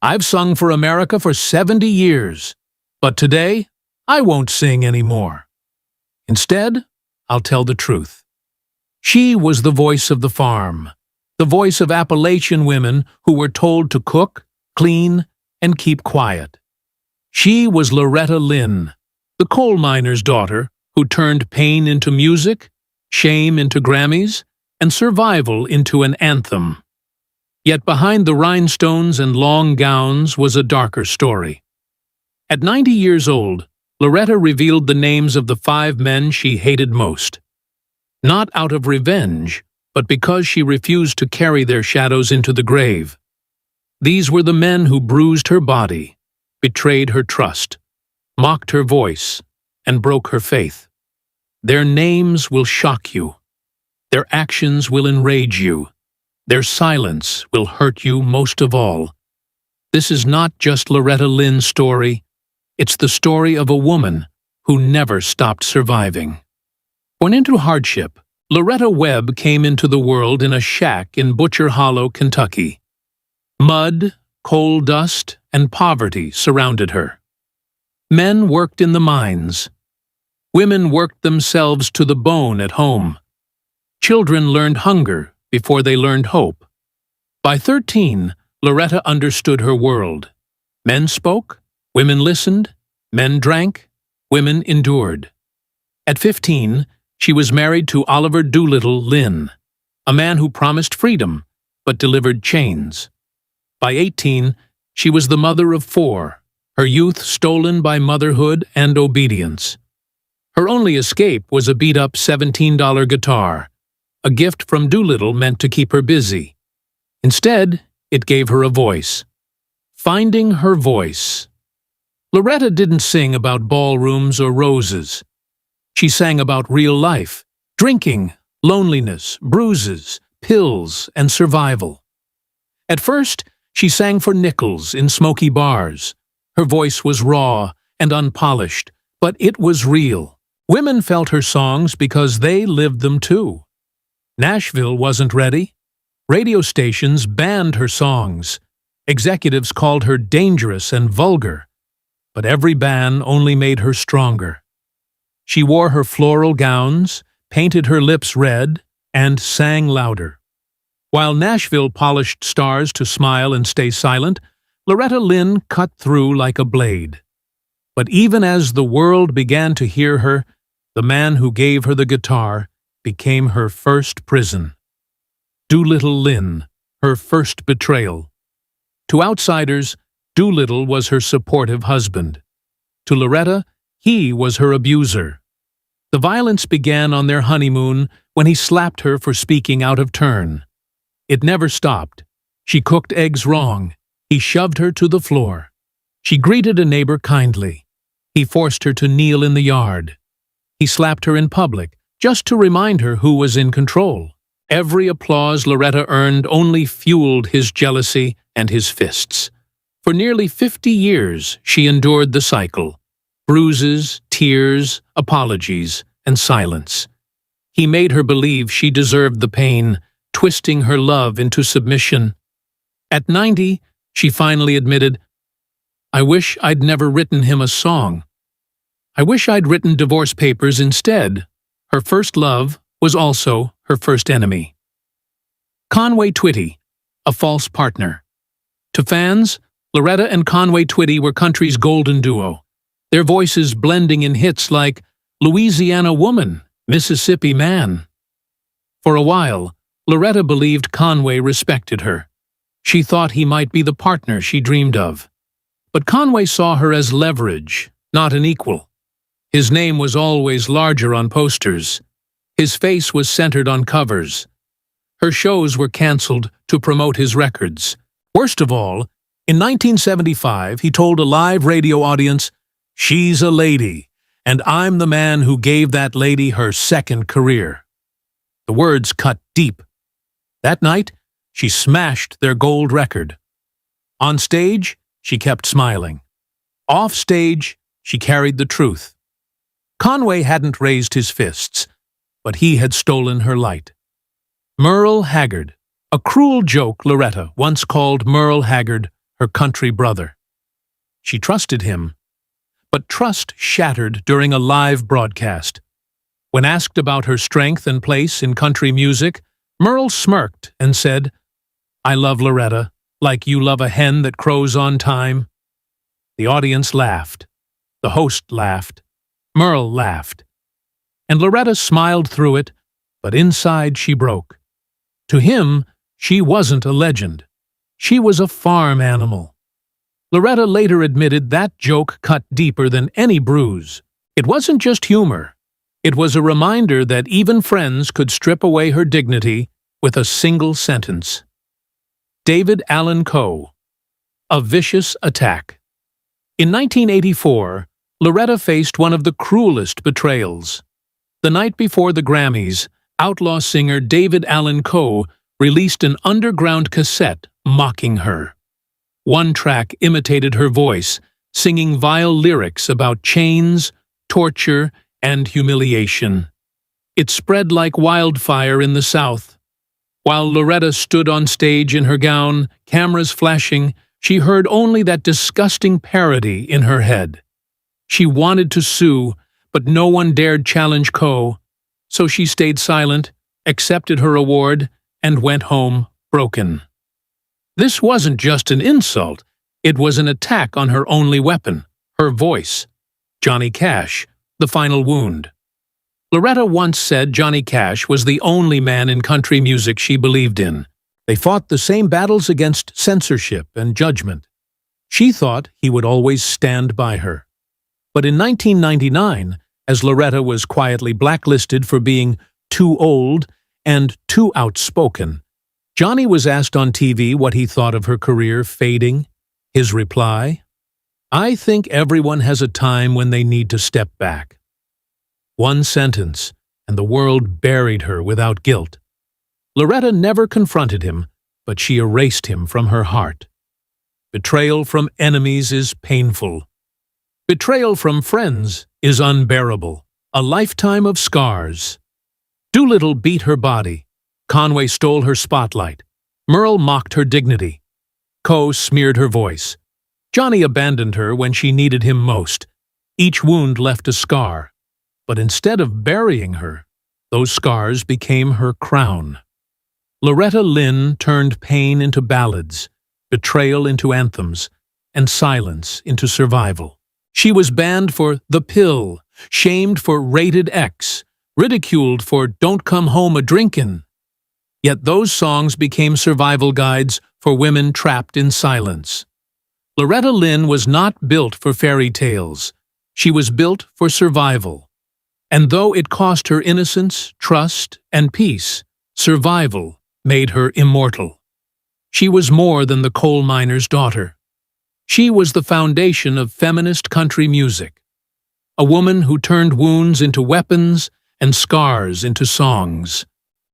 I've sung for America for 70 years, but today I won't sing anymore. Instead, I'll tell the truth. She was the voice of the farm, the voice of Appalachian women who were told to cook, clean, and keep quiet. She was Loretta Lynn, the coal miner's daughter who turned pain into music, shame into Grammys, and survival into an anthem. Yet behind the rhinestones and long gowns was a darker story. At 90 years old, Loretta revealed the names of the 5 men she hated most. Not out of revenge, but because she refused to carry their shadows into the grave. These were the men who bruised her body, betrayed her trust, mocked her voice, and broke her faith. Their names will shock you. Their actions will enrage you. Their silence will hurt you most of all. This is not just Loretta Lynn's story. It's the story of a woman who never stopped surviving. Born into hardship, Loretta Webb came into the world in a shack in Butcher Hollow, Kentucky. Mud, coal dust, and poverty surrounded her. Men worked in the mines. Women worked themselves to the bone at home. Children learned hunger before they learned hope. By 13, Loretta understood her world. Men spoke, women listened, men drank, women endured. At 15, she was married to Oliver Doolittle Lynn, a man who promised freedom but delivered chains. By 18, she was the mother of 4, her youth stolen by motherhood and obedience. Her only escape was a beat-up $17 guitar, a gift from Doolittle meant to keep her busy. Instead, it gave her a voice. Finding her voice. Loretta didn't sing about ballrooms or roses. She sang about real life, drinking, loneliness, bruises, pills, and survival. At first, she sang for nickels in smoky bars. Her voice was raw and unpolished, but it was real. Women felt her songs because they lived them too. Nashville wasn't ready. Radio stations banned her songs. Executives called her dangerous and vulgar. But every ban only made her stronger. She wore her floral gowns, painted her lips red, and sang louder. While Nashville polished stars to smile and stay silent, Loretta Lynn cut through like a blade. But even as the world began to hear her, the man who gave her the guitar became her first prison. Doolittle Lynn, her first betrayal. To outsiders, Doolittle was her supportive husband. To Loretta, he was her abuser. The violence began on their honeymoon when he slapped her for speaking out of turn. It never stopped. She cooked eggs wrong. He shoved her to the floor. She greeted a neighbor kindly. He forced her to kneel in the yard. He slapped her in public, just to remind her who was in control. Every applause Loretta earned only fueled his jealousy and his fists. For nearly 50 years, she endured the cycle. Bruises, tears, apologies, and silence. He made her believe she deserved the pain, twisting her love into submission. At 90, she finally admitted, "I wish I'd never written him a song. I wish I'd written divorce papers instead." Her first love was also her first enemy. Conway Twitty, a false partner. To fans, Loretta and Conway Twitty were country's golden duo, their voices blending in hits like Louisiana Woman, Mississippi Man. For a while, Loretta believed Conway respected her. She thought he might be the partner she dreamed of. But Conway saw her as leverage, not an equal. His name was always larger on posters. His face was centered on covers. Her shows were canceled to promote his records. Worst of all, in 1975, he told a live radio audience, "She's a lady, and I'm the man who gave that lady her second career." The words cut deep. That night, she smashed their gold record. On stage, she kept smiling. Off stage, she carried the truth. Conway hadn't raised his fists, but he had stolen her light. Merle Haggard, a cruel joke Loretta once called Merle Haggard her country brother. She trusted him, but trust shattered during a live broadcast. When asked about her strength and place in country music, Merle smirked and said, "I love Loretta, like you love a hen that crows on time." The audience laughed. The host laughed. Merle laughed. And Loretta smiled through it, but inside she broke. To him, she wasn't a legend. She was a farm animal. Loretta later admitted that joke cut deeper than any bruise. It wasn't just humor. It was a reminder that even friends could strip away her dignity with a single sentence. David Allan Coe. A vicious attack. In 1984, Loretta faced one of the cruelest betrayals. The night before the Grammys, outlaw singer David Allan Coe released an underground cassette mocking her. One track imitated her voice, singing vile lyrics about chains, torture, and humiliation. It spread like wildfire in the South. While Loretta stood on stage in her gown, cameras flashing, she heard only that disgusting parody in her head. She wanted to sue, but no one dared challenge Coe, so she stayed silent, accepted her award, and went home broken. This wasn't just an insult, it was an attack on her only weapon, her voice. Johnny Cash, the final wound. Loretta once said Johnny Cash was the only man in country music she believed in. They fought the same battles against censorship and judgment. She thought he would always stand by her. But in 1999, as Loretta was quietly blacklisted for being too old and too outspoken, Johnny was asked on TV what he thought of her career fading. His reply, "I think everyone has a time when they need to step back." One sentence, and the world buried her without guilt. Loretta never confronted him, but she erased him from her heart. Betrayal from enemies is painful. Betrayal from friends is unbearable. A lifetime of scars. Doolittle beat her body. Conway stole her spotlight. Merle mocked her dignity. Coe smeared her voice. Johnny abandoned her when she needed him most. Each wound left a scar. But instead of burying her, those scars became her crown. Loretta Lynn turned pain into ballads, betrayal into anthems, and silence into survival. She was banned for The Pill, shamed for Rated X, ridiculed for Don't Come Home a-Drinkin'. Yet those songs became survival guides for women trapped in silence. Loretta Lynn was not built for fairy tales. She was built for survival. And though it cost her innocence, trust, and peace, survival made her immortal. She was more than the coal miner's daughter. She was the foundation of feminist country music. A woman who turned wounds into weapons and scars into songs.